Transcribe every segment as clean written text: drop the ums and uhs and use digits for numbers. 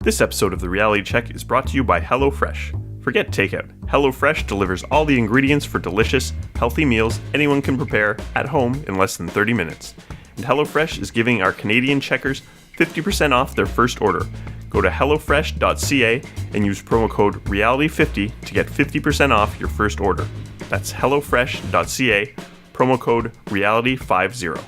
This episode of The Reality Check is brought to you by HelloFresh. Forget takeout. HelloFresh delivers all the ingredients for delicious, healthy meals anyone can prepare at home in less than 30 minutes. And HelloFresh is giving our Canadian checkers 50% off their first order. Go to hellofresh.ca and use promo code REALITY50 to get 50% off your first order. That's hellofresh.ca, promo code REALITY50.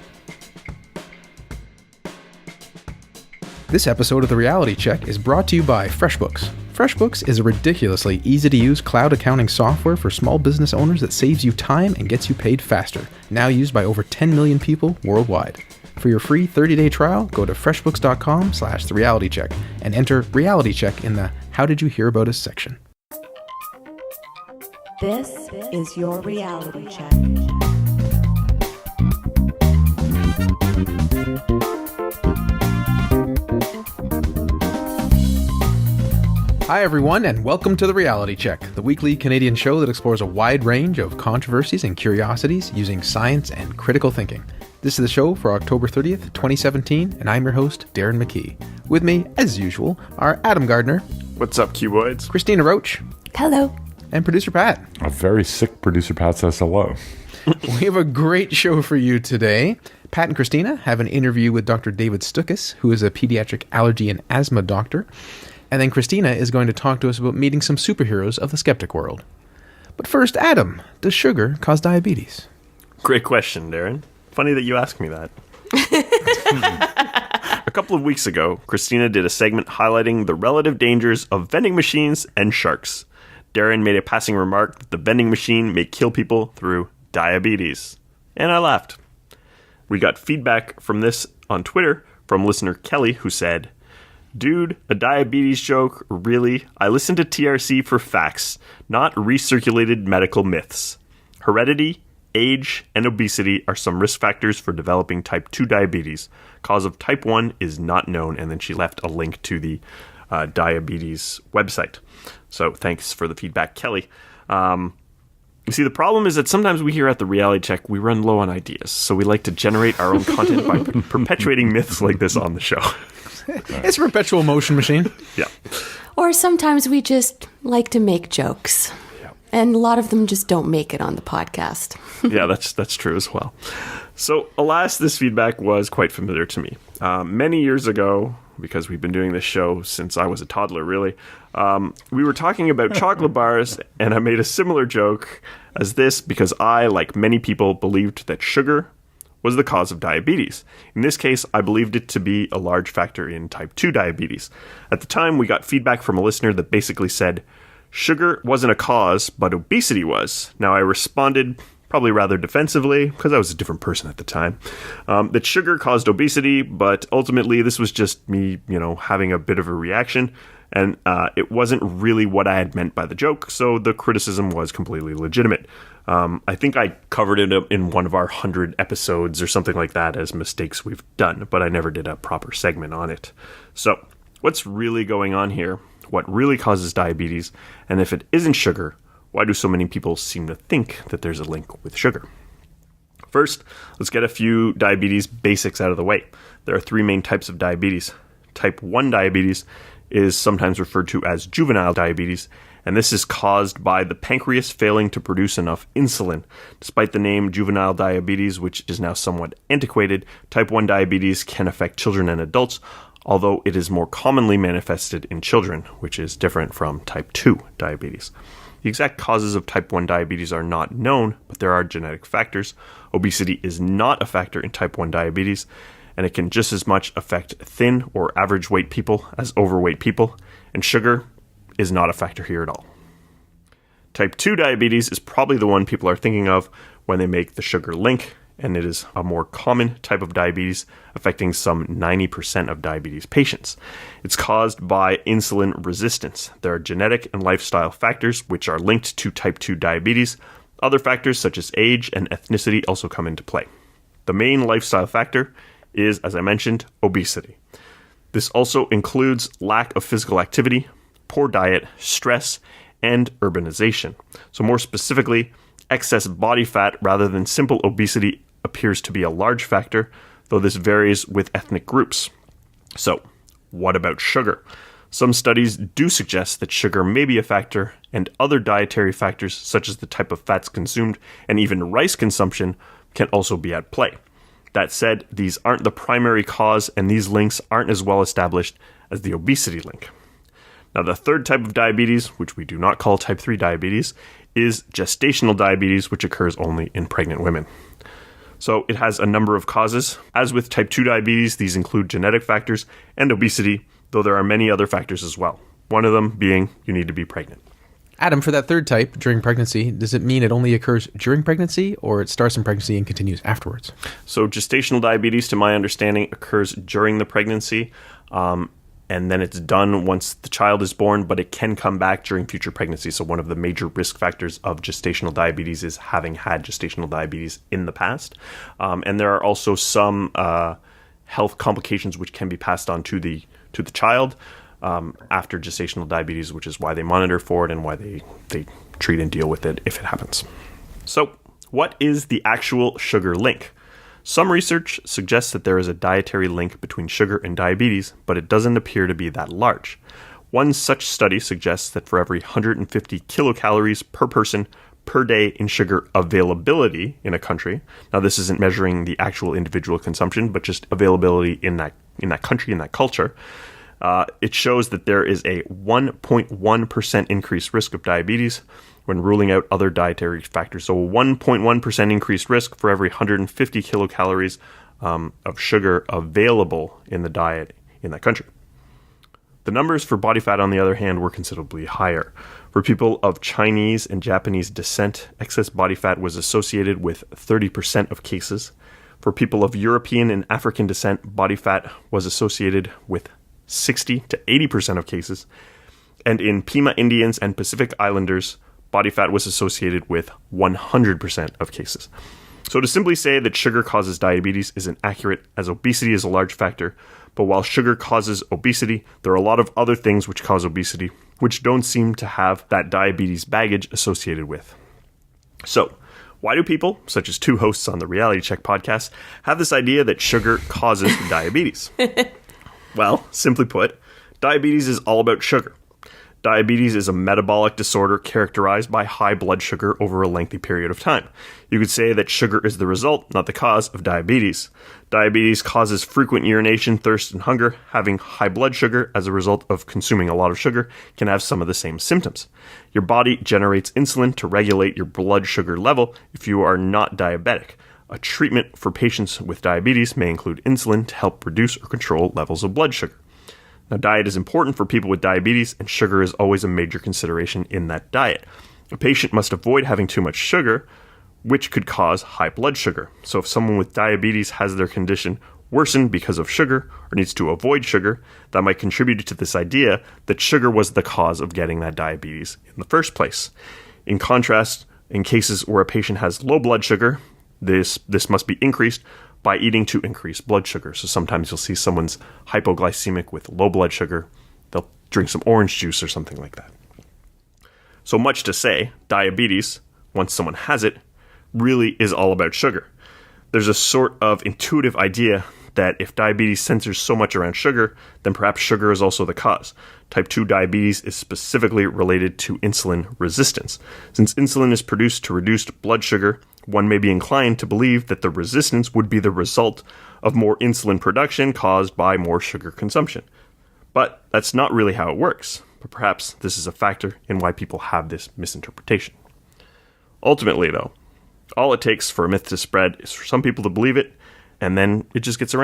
This episode of The Reality Check is brought to you by FreshBooks. FreshBooks is a ridiculously easy-to-use cloud accounting software for small business owners that saves you time and gets you paid faster. Now used by over 10 million people worldwide. For your free 30-day trial, go to freshbooks.com/therealitycheck and enter Reality Check in the How Did You Hear About Us section. This is your Reality Check. Hi everyone, and welcome to The Reality Check, the weekly Canadian show that explores a wide range of controversies and curiosities using science and critical thinking. This is the show for October 30th, 2017, and I'm your host, Darren McKee. With me, as usual, are Adam Gardner. What's up, Cuboids? Christina Roach. Hello. And producer Pat. A very sick producer Pat says hello. We have a great show for you today. Pat and Christina have an interview with Dr. David Stukus, who is a pediatric allergy and asthma doctor. And then Christina is going to talk to us about meeting some superheroes of the Skeptic world. But first, Adam, does sugar cause diabetes? Great question, Darren. Funny that you asked me that. A couple of weeks ago, Christina did a segment highlighting the relative dangers of vending machines and sharks. Darren made a passing remark that the vending machine may kill people through diabetes. And I laughed. We got feedback from this on Twitter from listener Kelly, who said, "Dude, a diabetes joke? Really? I listen to TRC for facts, not recirculated medical myths. Heredity, age, and obesity are some risk factors for developing type 2 diabetes. Cause of type 1 is not known." And then she left a link to the diabetes website. So thanks for the feedback, Kelly. You see, the problem is that sometimes we here at The Reality Check, we run low on ideas. So we like to generate our own content by perpetuating myths like this on the show. It's a perpetual motion machine. Yeah. Or sometimes we just like to make jokes. Yeah. And a lot of them just don't make it on the podcast. Yeah, that's true as well. So, alas, this feedback was quite familiar to me. Many years ago, because we've been doing this show since I was a toddler, really, we were talking about chocolate bars, and I made a similar joke as this because I, like many people, believed that sugar was the cause of diabetes. In this case, I believed it to be a large factor in type 2 diabetes. At the time, we got feedback from a listener that basically said, sugar wasn't a cause, but obesity was. Now, I responded probably rather defensively, because I was a different person at the time, that sugar caused obesity, but ultimately this was just me, having a bit of a reaction, and it wasn't really what I had meant by the joke, so the criticism was completely legitimate. I think I covered it in one of our 100 episodes or something like that as mistakes we've done, but I never did a proper segment on it. So, what's really going on here? What really causes diabetes? And if it isn't sugar, why do so many people seem to think that there's a link with sugar? First, let's get a few diabetes basics out of the way. There are three main types of diabetes. Type 1 diabetes is sometimes referred to as juvenile diabetes, and this is caused by the pancreas failing to produce enough insulin. Despite the name juvenile diabetes, which is now somewhat antiquated, type 1 diabetes can affect children and adults, although it is more commonly manifested in children, which is different from type 2 diabetes. The exact causes of type 1 diabetes are not known, but there are genetic factors. Obesity is not a factor in type 1 diabetes, and it can just as much affect thin or average weight people as overweight people, and sugar is not a factor here at all. Type 2 diabetes is probably the one people are thinking of when they make the sugar link, and it is a more common type of diabetes affecting some 90% of diabetes patients. It's caused by insulin resistance. There are genetic and lifestyle factors which are linked to type 2 diabetes. Other factors such as age and ethnicity also come into play. The main lifestyle factor is, as I mentioned, obesity. This also includes lack of physical activity, poor diet, stress, and urbanization. So more specifically, excess body fat rather than simple obesity appears to be a large factor, though this varies with ethnic groups. So, what about sugar? Some studies do suggest that sugar may be a factor, and other dietary factors such as the type of fats consumed and even rice consumption can also be at play. That said, these aren't the primary cause, and these links aren't as well established as the obesity link. Now, the third type of diabetes, which we do not call type 3 diabetes, is gestational diabetes, which occurs only in pregnant women. So it has a number of causes. As with type 2 diabetes, these include genetic factors and obesity, though there are many other factors as well. One of them being you need to be pregnant. Adam, for that third type, during pregnancy, does it mean it only occurs during pregnancy, or it starts in pregnancy and continues afterwards? So gestational diabetes, to my understanding, occurs during the pregnancy, and then it's done once the child is born, but it can come back during future pregnancy. So one of the major risk factors of gestational diabetes is having had gestational diabetes in the past. And there are also some health complications which can be passed on to the child after gestational diabetes, which is why they monitor for it and why they treat and deal with it if it happens. So what is the actual sugar link? Some research suggests that there is a dietary link between sugar and diabetes, but it doesn't appear to be that large. One such study suggests that for every 150 kilocalories per person per day in sugar availability in a country, now this isn't measuring the actual individual consumption, but just availability in that country, in that culture, it shows that there is a 1.1% increased risk of diabetes when ruling out other dietary factors. So a 1.1% increased risk for every 150 kilocalories of sugar available in the diet in that country. The numbers for body fat, on the other hand, were considerably higher. For people of Chinese and Japanese descent, excess body fat was associated with 30% of cases. For people of European and African descent, body fat was associated with 60 to 80% of cases. And in Pima Indians and Pacific Islanders, body fat was associated with 100% of cases. So to simply say that sugar causes diabetes isn't accurate, as obesity is a large factor, but while sugar causes obesity, there are a lot of other things which cause obesity, which don't seem to have that diabetes baggage associated with. So, why do people, such as two hosts on the Reality Check podcast, have this idea that sugar causes diabetes? Well, simply put, diabetes is all about sugar. Diabetes is a metabolic disorder characterized by high blood sugar over a lengthy period of time. You could say that sugar is the result, not the cause, of diabetes. Diabetes causes frequent urination, thirst, and hunger. Having high blood sugar as a result of consuming a lot of sugar can have some of the same symptoms. Your body generates insulin to regulate your blood sugar level if you are not diabetic. A treatment for patients with diabetes may include insulin to help reduce or control levels of blood sugar. Now, diet is important for people with diabetes, and sugar is always a major consideration in that diet. A patient must avoid having too much sugar, which could cause high blood sugar. So if someone with diabetes has their condition worsen because of sugar or needs to avoid sugar, that might contribute to this idea that sugar was the cause of getting that diabetes in the first place. In contrast, in cases where a patient has low blood sugar, this must be increased by eating to increase blood sugar. So sometimes you'll see someone's hypoglycemic with low blood sugar. They'll drink some orange juice or something like that. So much to say, diabetes, once someone has it, really is all about sugar. There's a sort of intuitive idea that if diabetes centers so much around sugar, then perhaps sugar is also the cause. Type 2 diabetes is specifically related to insulin resistance. Since insulin is produced to reduce blood sugar, one may be inclined to believe that the resistance would be the result of more insulin production caused by more sugar consumption. But that's not really how it works. But perhaps this is a factor in why people have this misinterpretation. Ultimately, though, all it takes for a myth to spread is for some people to believe it, and then it just gets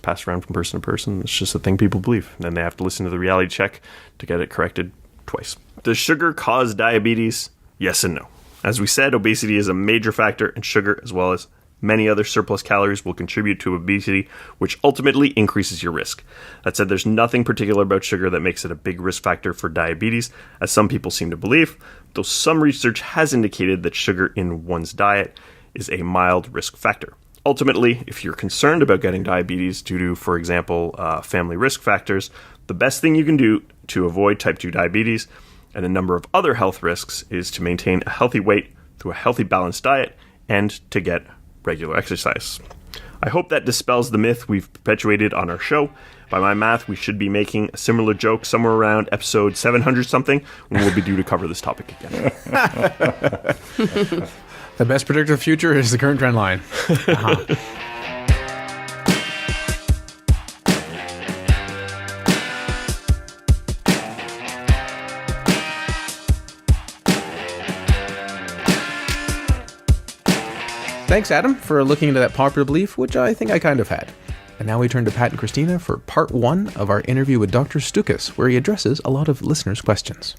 passed around from person to person. It's just a thing people believe. And then they have to listen to the reality check to get it corrected twice. Does sugar cause diabetes? Yes and no. As we said, obesity is a major factor, and sugar, as well as many other surplus calories, will contribute to obesity, which ultimately increases your risk. That said, there's nothing particular about sugar that makes it a big risk factor for diabetes, as some people seem to believe, though some research has indicated that sugar in one's diet is a mild risk factor. Ultimately, if you're concerned about getting diabetes due to, for example, family risk factors, the best thing you can do to avoid type 2 diabetes and a number of other health risks is to maintain a healthy weight through a healthy, balanced diet and to get regular exercise. I hope that dispels the myth we've perpetuated on our show. By my math, we should be making a similar joke somewhere around episode 700-something, when we'll be due to cover this topic again. The best predictor of the future is the current trend line. Uh-huh. Thanks, Adam, for looking into that popular belief, which I think I kind of had. And now we turn to Pat and Cristina for part 1 of our interview with Dr. Stukus, where he addresses a lot of listeners' questions.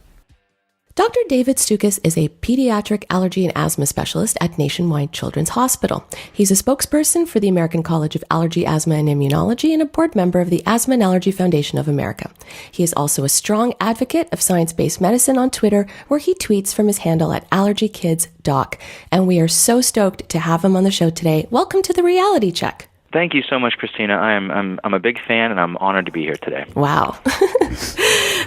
Dr. David Stukus is a pediatric allergy and asthma specialist at Nationwide Children's Hospital. He's a spokesperson for the American College of Allergy, Asthma, and Immunology and a board member of the Asthma and Allergy Foundation of America. He is also a strong advocate of science-based medicine on Twitter, where he tweets from his handle at AllergyKidsDoc. And we are so stoked to have him on the show today. Welcome to the Reality Check. Thank you so much, Cristina. I'm a big fan, and I'm honored to be here today. Wow.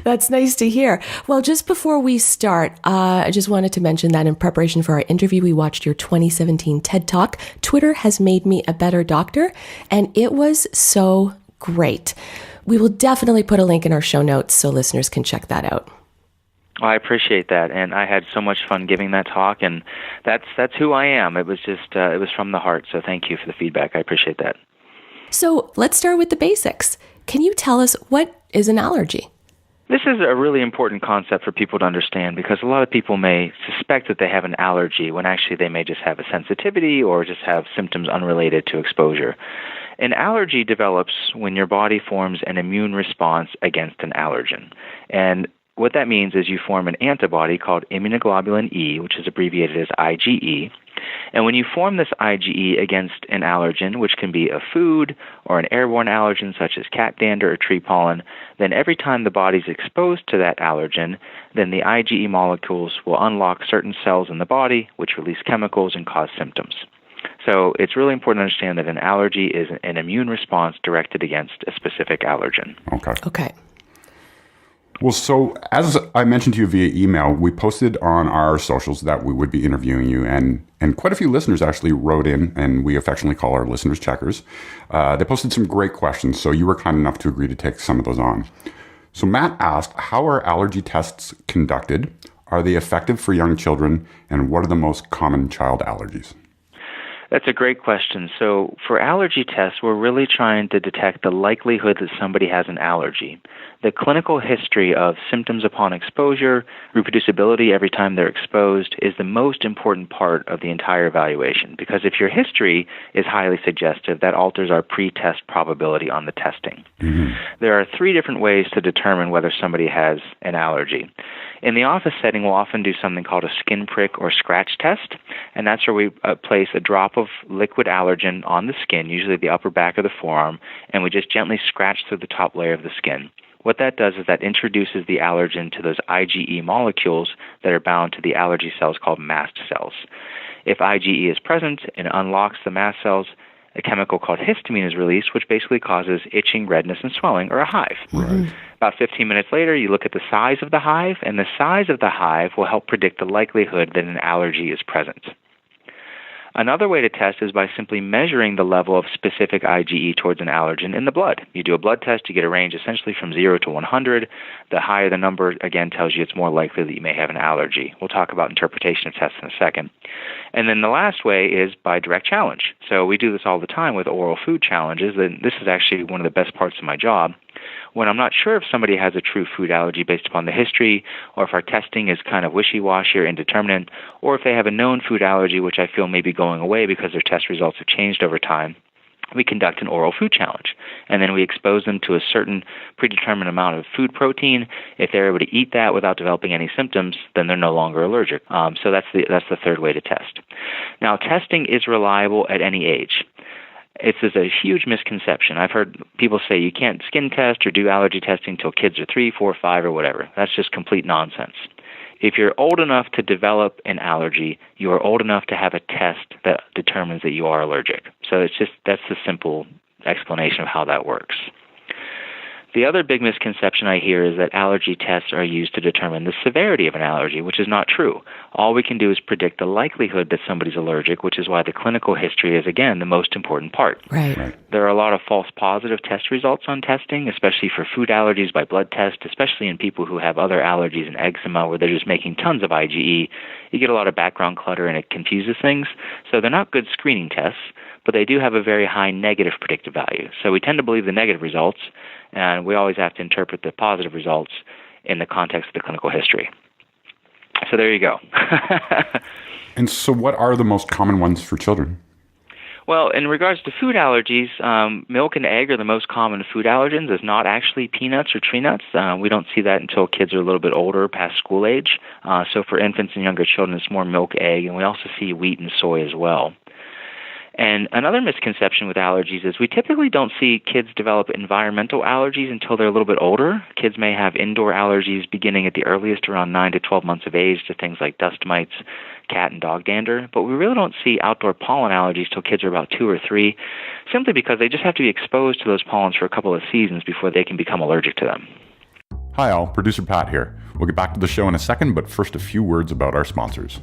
That's nice to hear. Well, just before we start, I just wanted to mention that in preparation for our interview, we watched your 2017 TED Talk, Twitter Has Made Me a Better Doctor, and it was so great. We will definitely put a link in our show notes so listeners can check that out. I appreciate that, and I had so much fun giving that talk, and that's who I am. It was just it was from the heart, so thank you for the feedback. I appreciate that. So let's start with the basics. Can you tell us what is an allergy? This is a really important concept for people to understand because a lot of people may suspect that they have an allergy when actually they may just have a sensitivity or just have symptoms unrelated to exposure. An allergy develops when your body forms an immune response against an allergen. And what that means is you form an antibody called immunoglobulin E, which is abbreviated as IgE. And when you form this IgE against an allergen, which can be a food or an airborne allergen such as cat dander or tree pollen, then every time the body's exposed to that allergen, then the IgE molecules will unlock certain cells in the body, which release chemicals and cause symptoms. So it's really important to understand that an allergy is an immune response directed against a specific allergen. Okay. Well, so as I mentioned to you via email, we posted on our socials that we would be interviewing you, and quite a few listeners actually wrote in, and we affectionately call our listeners checkers. They posted some great questions, so you were kind enough to agree to take some of those on. So Matt asked, how are allergy tests conducted? Are they effective for young children? And what are the most common child allergies? That's a great question. So for allergy tests, we're really trying to detect the likelihood that somebody has an allergy. The clinical history of symptoms upon exposure, reproducibility every time they're exposed, is the most important part of the entire evaluation. Because if your history is highly suggestive, that alters our pre-test probability on the testing. Mm-hmm. There are 3 different ways to determine whether somebody has an allergy. In the office setting, we'll often do something called a skin prick or scratch test, and that's where we place a drop of liquid allergen on the skin, usually the upper back of the forearm, and we just gently scratch through the top layer of the skin. What that does is that introduces the allergen to those IgE molecules that are bound to the allergy cells called mast cells. If IgE is present and unlocks the mast cells, a chemical called histamine is released, which basically causes itching, redness, and swelling, or a hive. Right. About 15 minutes later, you look at the size of the hive, and the size of the hive will help predict the likelihood that an allergy is present. Another way to test is by simply measuring the level of specific IgE towards an allergen in the blood. You do a blood test, you get a range essentially from 0 to 100. The higher the number, again, tells you it's more likely that you may have an allergy. We'll talk about interpretation of tests in a second. And then the last way is by direct challenge. So we do this all the time with oral food challenges, and this is actually one of the best parts of my job. When I'm not sure if somebody has a true food allergy based upon the history, or if our testing is kind of wishy-washy or indeterminate, or if they have a known food allergy which I feel may be going away because their test results have changed over time, we conduct an oral food challenge. And then we expose them to a certain predetermined amount of food protein. If they're able to eat that without developing any symptoms, then they're no longer allergic. So that's the third way to test. Now, testing is reliable at any age. It's a huge misconception. I've heard people say you can't skin test or do allergy testing until kids are 3, 4, 5, or whatever. That's just complete nonsense. If you're old enough to develop an allergy, you are old enough to have a test that determines that you are allergic. So that's the simple explanation of how that works. The other big misconception I hear is that allergy tests are used to determine the severity of an allergy, which is not true. All we can do is predict the likelihood that somebody's allergic, which is why the clinical history is, again, the most important part. Right. There are a lot of false positive test results on testing, especially for food allergies by blood test, especially in people who have other allergies and eczema where they're just making tons of IgE. You get a lot of background clutter and it confuses things. So they're not good screening tests, but they do have a very high negative predictive value. So we tend to believe the negative results, and we always have to interpret the positive results in the context of the clinical history. So there you go. And so what are the most common ones for children? Well, in regards to food allergies, milk and egg are the most common food allergens. It's not actually peanuts or tree nuts. We don't see that until kids are a little bit older, past school age. So for infants and younger children, it's more milk, egg, and we also see wheat and soy as well. And another misconception with allergies is we typically don't see kids develop environmental allergies until they're a little bit older. Kids may have indoor allergies beginning at the earliest around 9 to 12 months of age to things like dust mites, cat and dog dander. But we really don't see outdoor pollen allergies till kids are about 2 or 3, simply because they just have to be exposed to those pollens for a couple of seasons before they can become allergic to them. Hi all, Producer Pat here. We'll get back to the show in a second, but first a few words about our sponsors.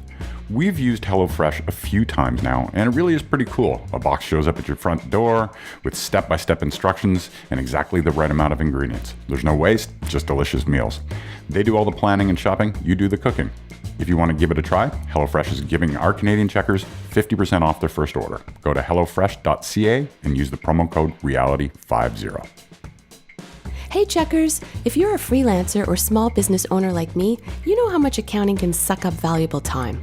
We've used HelloFresh a few times now, and it really is pretty cool. A box shows up at your front door with step-by-step instructions and exactly the right amount of ingredients. There's no waste, just delicious meals. They do all the planning and shopping, you do the cooking. If you want to give it a try, HelloFresh is giving our Canadian checkers 50% off their first order. Go to hellofresh.ca and use the promo code REALITY50. Hey checkers, if you're a freelancer or small business owner like me, you know how much accounting can suck up valuable time.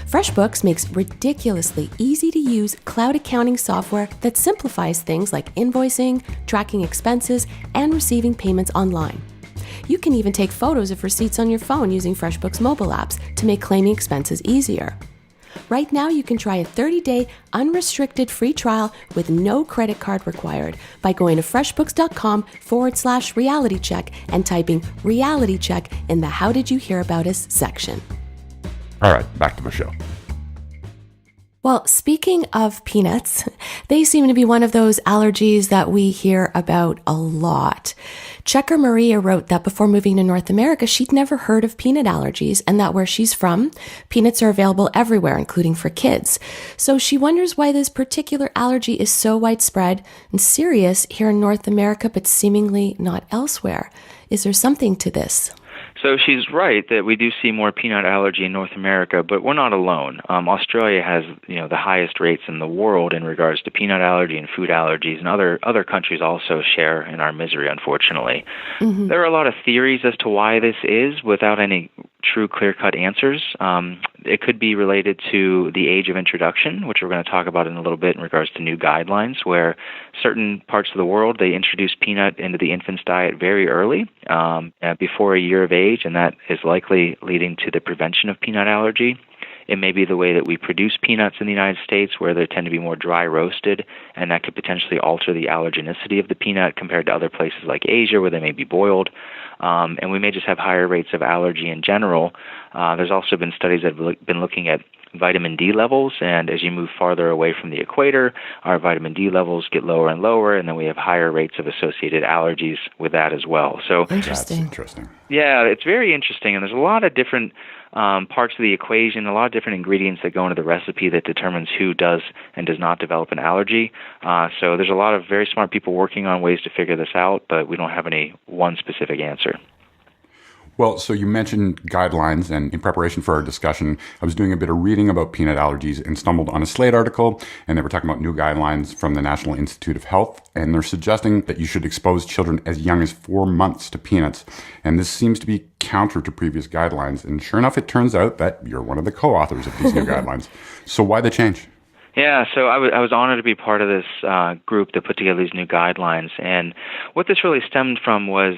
FreshBooks makes ridiculously easy-to-use cloud accounting software that simplifies things like invoicing, tracking expenses, and receiving payments online. You can even take photos of receipts on your phone using FreshBooks mobile apps to make claiming expenses easier. Right now, you can try a 30-day unrestricted free trial with no credit card required by going to freshbooks.com/realitycheck and typing reality check in the How Did You Hear About Us section. All right, back to the show. Well, speaking of peanuts, they seem to be one of those allergies that we hear about a lot. Checker Maria wrote that before moving to North America, she'd never heard of peanut allergies, and that where she's from, peanuts are available everywhere, including for kids. So she wonders why this particular allergy is so widespread and serious here in North America, but seemingly not elsewhere. Is there something to this? So she's right that we do see more peanut allergy in North America, but we're not alone. Australia has, the highest rates in the world in regards to peanut allergy and food allergies, and other countries also share in our misery, unfortunately. Mm-hmm. There are a lot of theories as to why this is without any true clear-cut answers. It could be related to the age of introduction, which we're going to talk about in a little bit in regards to new guidelines, where certain parts of the world, they introduce peanut into the infant's diet very early, before a year of age, and that is likely leading to the prevention of peanut allergy. It may be the way that we produce peanuts in the United States, where they tend to be more dry roasted, and that could potentially alter the allergenicity of the peanut compared to other places like Asia, where they may be boiled. And we may just have higher rates of allergy in general. There's also been studies that have been looking at vitamin D levels, and as you move farther away from the equator, our vitamin D levels get lower and lower, and then we have higher rates of associated allergies with that as well. So interesting. That's interesting. Yeah, it's very interesting, and there's a lot of different parts of the equation, a lot of different ingredients that go into the recipe that determines who does and does not develop an allergy. So there's a lot of very smart people working on ways to figure this out, but we don't have any one specific answer. Well, so you mentioned guidelines, and in preparation for our discussion, I was doing a bit of reading about peanut allergies and stumbled on a Slate article, and they were talking about new guidelines from the National Institute of Health, and they're suggesting that you should expose children as young as 4 months to peanuts. And this seems to be counter to previous guidelines, and sure enough, it turns out that you're one of the co-authors of these new guidelines. So why the change? Yeah, so I was honored to be part of this group that put together these new guidelines. And what this really stemmed from was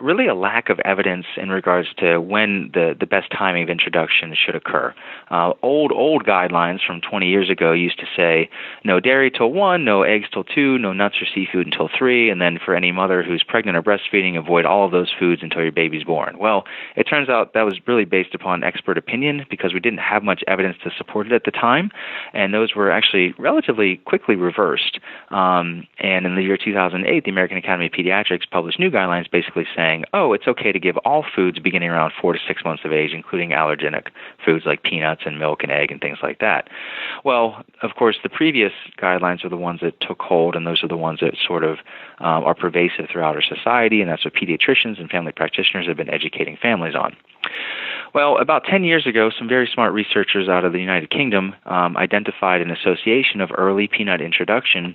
really a lack of evidence in regards to when the best timing of introduction should occur. Old guidelines from 20 years ago used to say no dairy till 1, no eggs till 2, no nuts or seafood until 3, and then for any mother who's pregnant or breastfeeding, avoid all of those foods until your baby's born. Well, it turns out that was really based upon expert opinion because we didn't have much evidence to support it at the time, and those those were actually relatively quickly reversed. And in the year 2008, the American Academy of Pediatrics published new guidelines basically saying, it's okay to give all foods beginning around 4 to 6 months of age, including allergenic foods like peanuts and milk and egg and things like that. Well, of course, the previous guidelines are the ones that took hold, and those are the ones that sort of are pervasive throughout our society, and that's what pediatricians and family practitioners have been educating families on. Well, about 10 years ago, some very smart researchers out of the United Kingdom identified an association of early peanut introduction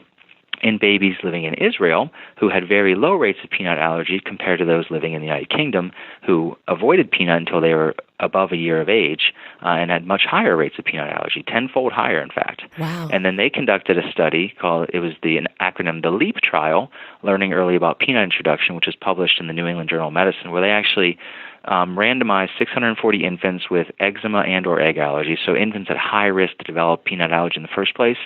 in babies living in Israel who had very low rates of peanut allergy compared to those living in the United Kingdom who avoided peanut until they were above a year of age and had much higher rates of peanut allergy, tenfold higher, in fact. Wow. And then they conducted a study called, it was the acronym, the LEAP trial, Learning Early About Peanut Introduction, which was published in the New England Journal of Medicine, where they actually randomized 640 infants with eczema and or egg allergy, so infants at high risk to develop peanut allergy in the first place.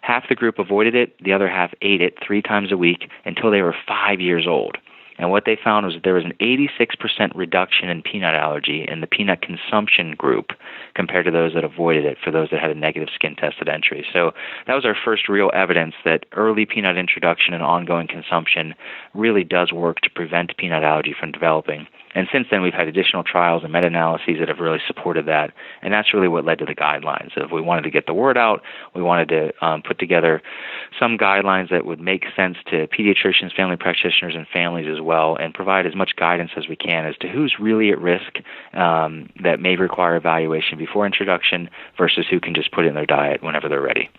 Half the group avoided it, the other half ate it 3 times a week until they were 5 years old. And what they found was that there was an 86% reduction in peanut allergy in the peanut consumption group compared to those that avoided it, for those that had a negative skin test at entry. So that was our first real evidence that early peanut introduction and ongoing consumption really does work to prevent peanut allergy from developing. And since then, we've had additional trials and meta-analyses that have really supported that. And that's really what led to the guidelines. If we wanted to get the word out, we wanted to put together some guidelines that would make sense to pediatricians, family practitioners, and families as well, and provide as much guidance as we can as to who's really at risk that may require evaluation before introduction versus who can just put it in their diet whenever they're ready.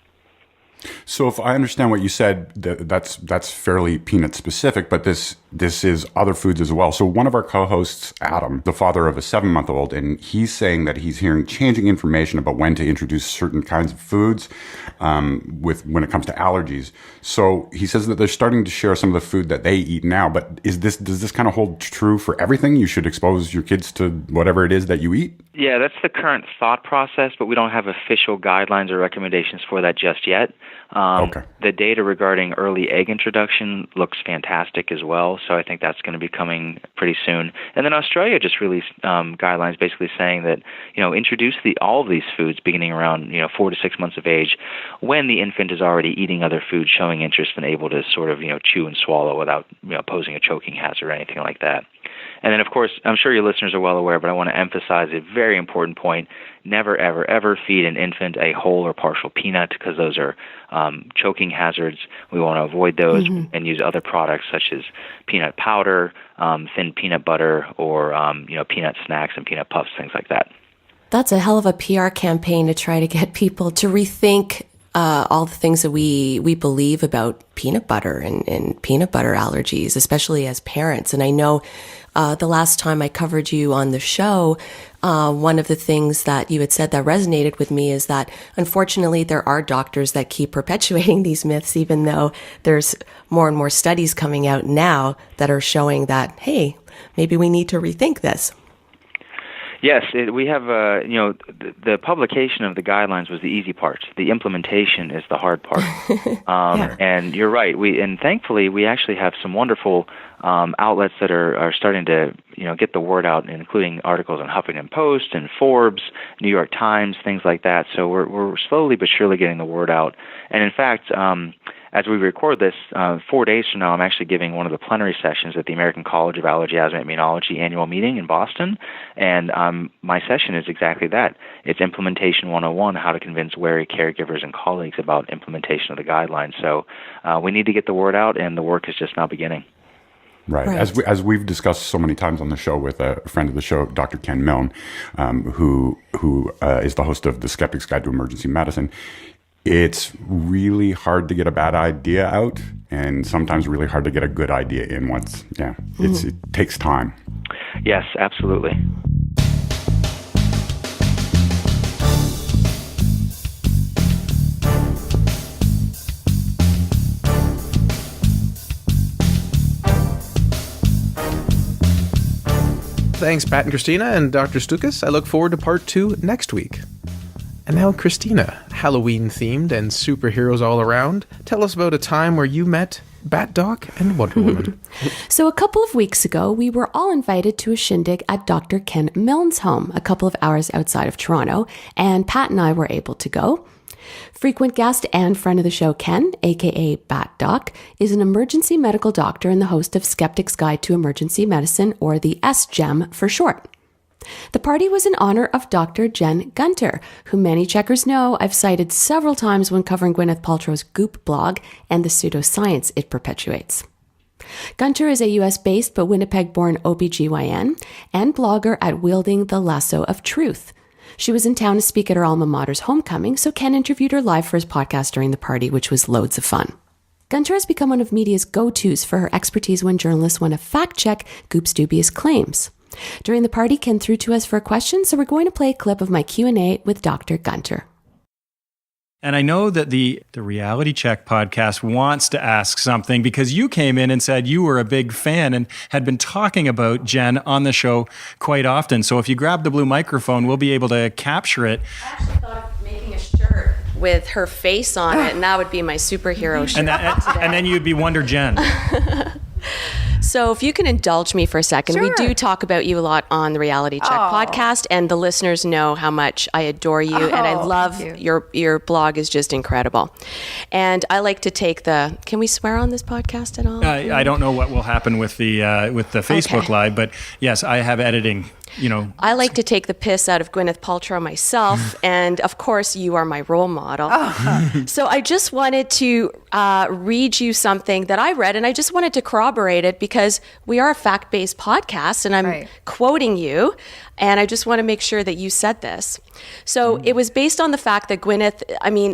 So if I understand what you said, that's fairly peanut specific, but this is other foods as well. So one of our co-hosts, Adam, the father of a 7-month-old, and he's saying that he's hearing changing information about when to introduce certain kinds of foods when it comes to allergies. So he says that they're starting to share some of the food that they eat now, but does this kind of hold true for everything? You should expose your kids to whatever it is that you eat? Yeah, that's the current thought process, but we don't have official guidelines or recommendations for that just yet. Okay. The data regarding early egg introduction looks fantastic as well, so I think that's going to be coming pretty soon. And then Australia just released guidelines basically saying that, introduce all of these foods beginning around 4 to 6 months of age when the infant is already eating other foods, showing interest and able to sort of chew and swallow without posing a choking hazard or anything like that. And then, of course, I'm sure your listeners are well aware, but I want to emphasize a very important point. Never, ever, ever feed an infant a whole or partial peanut because those are choking hazards. We want to avoid those and use other products such as peanut powder, thin peanut butter, or peanut snacks and peanut puffs, things like that. That's a hell of a PR campaign to try to get people to rethink all the things that we believe about peanut butter and peanut butter allergies, especially as parents. And I know the last time I covered you on the show, one of the things that you had said that resonated with me is that unfortunately there are doctors that keep perpetuating these myths, even though there's more and more studies coming out now that are showing that, hey, maybe we need to rethink this. Yes, we have, the publication of the guidelines was the easy part. The implementation is the hard part. Yeah. And you're right. And thankfully, we actually have some wonderful outlets that are starting to, get the word out, including articles on Huffington Post and Forbes, New York Times, things like that. So we're slowly but surely getting the word out. And in fact, as we record this, 4 days from now, I'm actually giving one of the plenary sessions at the American College of Allergy, Asthma, and Immunology annual meeting in Boston. And my session is exactly that. It's Implementation 101, how to convince wary caregivers and colleagues about implementation of the guidelines. So we need to get the word out, and the work is just now beginning. Right. As we've discussed so many times on the show with a friend of the show, Dr. Ken Milne, who is the host of the Skeptic's Guide to Emergency Medicine. It's really hard to get a bad idea out, and sometimes really hard to get a good idea in once. Yeah, it takes time. Yes, absolutely. Thanks, Pat and Cristina and Dr. Stukus. I look forward to part 2 next week. And now, Cristina, Halloween-themed and superheroes all around, tell us about a time where you met Bat Doc and Wonder Woman. So a couple of weeks ago, we were all invited to a shindig at Dr. Ken Milne's home, a couple of hours outside of Toronto, and Pat and I were able to go. Frequent guest and friend of the show, Ken, aka Bat Doc, is an emergency medical doctor and the host of Skeptic's Guide to Emergency Medicine, or the SGEM for short. The party was in honor of Dr. Jen Gunter, who many checkers know I've cited several times when covering Gwyneth Paltrow's GOOP blog and the pseudoscience it perpetuates. Gunter is a US-based but Winnipeg-born OB-GYN and blogger at Wielding the Lasso of Truth. She was in town to speak at her alma mater's homecoming, so Ken interviewed her live for his podcast during the party, which was loads of fun. Gunter has become one of media's go-tos for her expertise when journalists want to fact-check GOOP's dubious claims. During the party, Ken threw to us for a question, so we're going to play a clip of my Q&A with Dr. Gunter. And I know that the Reality Check podcast wants to ask something because you came in and said you were a big fan and had been talking about Jen on the show quite often. So if you grab the blue microphone, we'll be able to capture it. I actually thought of making a shirt with her face on it, and that would be my superhero shirt. And then you'd be Wonder Jen. So if you can indulge me for a second, Sure. We do talk about you a lot on the Reality Check podcast, and the listeners know how much I adore you, and I love your blog is just incredible. And I like to take can we swear on this podcast at all? I don't know what will happen with the Facebook Live, but yes, I have editing. I like to take the piss out of Gwyneth Paltrow myself, and of course, you are my role model. So I just wanted to read you something that I read, and I just wanted to corroborate it because we are a fact-based podcast, and I'm quoting you, and I just want to make sure that you said this. So it was based on the fact that Gwyneth,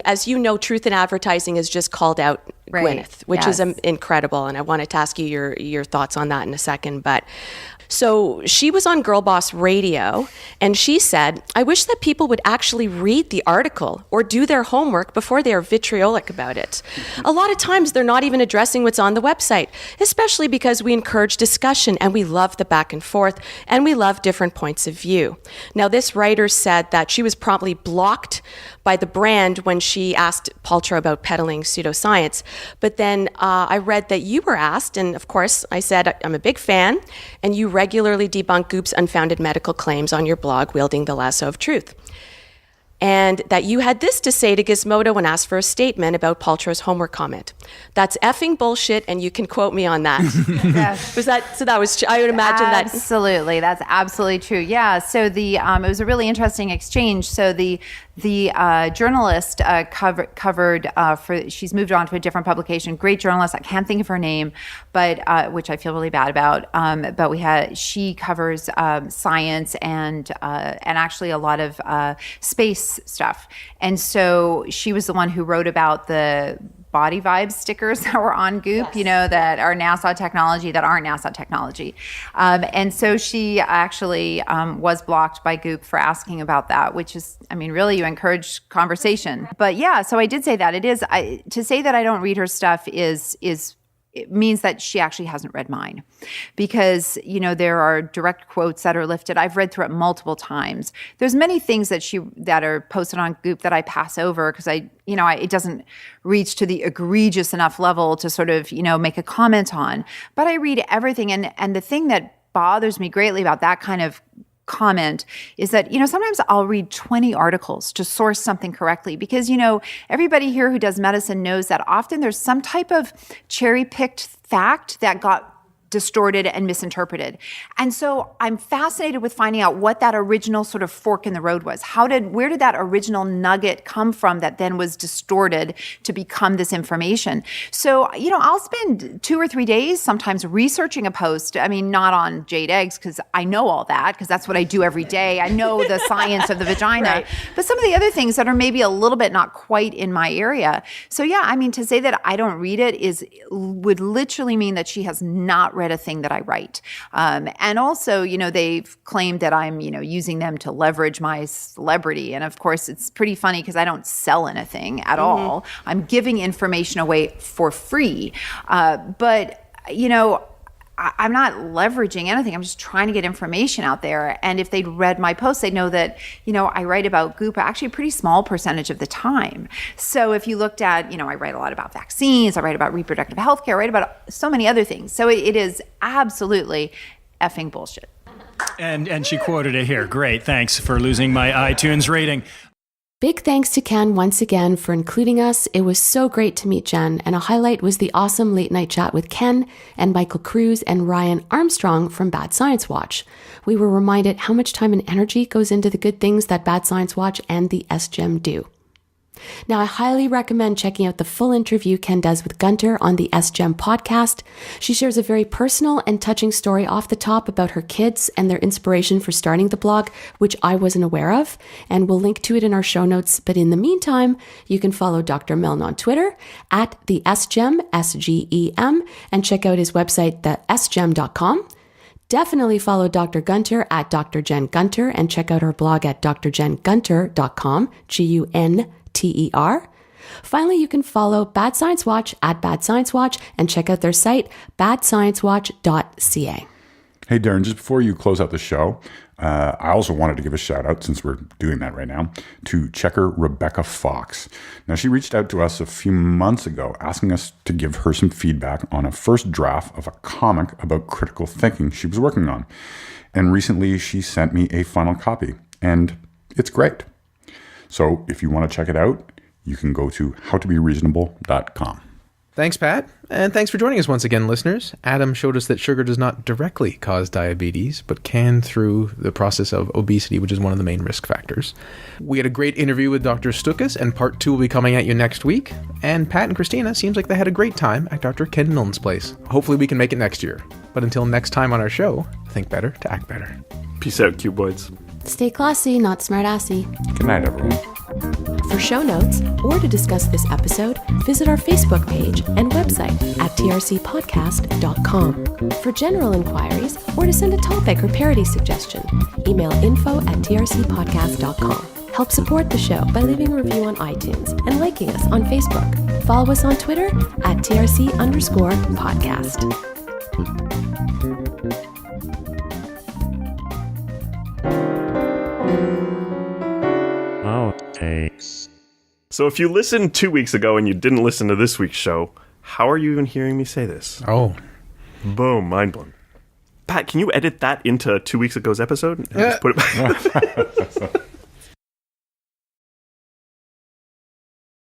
as you know, Truth in Advertising has just called out Gwyneth, which is incredible, and I wanted to ask you your thoughts on that in a second, but... So she was on Girl Boss Radio, and she said, "I wish that people would actually read the article or do their homework before they are vitriolic about it. A lot of times they're not even addressing what's on the website, especially because we encourage discussion and we love the back and forth and we love different points of view." Now, this writer said that she was promptly blocked by the brand when she asked Paltrow about peddling pseudoscience. But then I read that you were asked, and of course I said, I'm a big fan, and you regularly debunk GOOP's unfounded medical claims on your blog, Wielding the Lasso of Truth. And that you had this to say to Gizmodo when asked for a statement about Paltrow's homework comment. "That's effing bullshit, and you can quote me on that." Yes. I would imagine that. Absolutely. That's absolutely true. Yeah. So it was a really interesting exchange. So the journalist covered she's moved on to a different publication. Great journalist. I can't think of her name, but which I feel really bad about. But she covers science and actually a lot of space stuff. And so she was the one who wrote about the body vibes stickers that were on GOOP, that are NASA technology, that aren't NASA technology. And so she actually was blocked by GOOP for asking about that, which is, really you encourage conversation. But yeah, so I did say that. To say that I don't read her stuff it means that she actually hasn't read mine, because there are direct quotes that are lifted. I've read through it multiple times. There's many things that are posted on GOOP that I pass over because it doesn't reach to the egregious enough level to sort of make a comment on. But I read everything, and the thing that bothers me greatly about that kind of comment is that sometimes I'll read 20 articles to source something correctly, because everybody here who does medicine knows that often there's some type of cherry-picked fact that got distorted and misinterpreted. And so I'm fascinated with finding out what that original sort of fork in the road was. Where did that original nugget come from that then was distorted to become this information? So, I'll spend 2 or 3 days sometimes researching a post. Not on jade eggs, because I know all that, because that's what I do every day. I know the science of the vagina. Right. But some of the other things that are maybe a little bit not quite in my area. So yeah, to say that I don't read it would literally mean that she has not read a thing that I write. And also, they've claimed that I'm, using them to leverage my celebrity. And of course, it's pretty funny because I don't sell anything at all. I'm giving information away for free. But I'm not leveraging anything. I'm just trying to get information out there. And if they'd read my posts, they'd know that, I write about GOOP actually a pretty small percentage of the time. So if you looked at, I write a lot about vaccines, I write about reproductive health care, I write about so many other things. So it is absolutely effing bullshit. And she quoted it here. Great. Thanks for losing my iTunes rating. Big thanks to Ken once again for including us. It was so great to meet Jen, and a highlight was the awesome late night chat with Ken and Michael Cruz and Ryan Armstrong from Bad Science Watch. We were reminded how much time and energy goes into the good things that Bad Science Watch and the SGEM do. Now, I highly recommend checking out the full interview Ken does with Gunter on the SGEM podcast. She shares a very personal and touching story off the top about her kids and their inspiration for starting the blog, which I wasn't aware of, and we'll link to it in our show notes. But in the meantime, you can follow Dr. Milne on Twitter at the SGEM, SGEM, and check out his website, thesgem.com. Definitely follow Dr. Gunter at Dr. Jen Gunter and check out her blog at drjengunter.com, GUNTER. Finally, you can follow Bad Science Watch at Bad Science Watch and check out their site, badsciencewatch.ca. Hey, Darren, just before you close out the show, I also wanted to give a shout out, since we're doing that right now, to checker Rebecca Fox. Now, she reached out to us a few months ago asking us to give her some feedback on a first draft of a comic about critical thinking she was working on. And recently, she sent me a final copy, and it's great. So if you want to check it out, you can go to howtobereasonable.com. Thanks, Pat. And thanks for joining us once again, listeners. Adam showed us that sugar does not directly cause diabetes, but can through the process of obesity, which is one of the main risk factors. We had a great interview with Dr. Stukus, and part 2 will be coming at you next week. And Pat and Cristina seems like they had a great time at Dr. Ken Milne's place. Hopefully we can make it next year. But until next time on our show, think better to act better. Peace out, cuboids. Stay classy, not smartassy. Good night, everyone. For show notes or to discuss this episode, visit our Facebook page and website at trcpodcast.com. For general inquiries or to send a topic or parody suggestion, email info@trcpodcast.com. Help support the show by leaving a review on iTunes and liking us on Facebook. Follow us on Twitter at TRC_podcast. Outtakes. So if you listened 2 weeks ago and you didn't listen to this week's show, how are you even hearing me say this? Oh. Boom, mind blown. Pat, can you edit that into 2 weeks ago's episode and just put it back?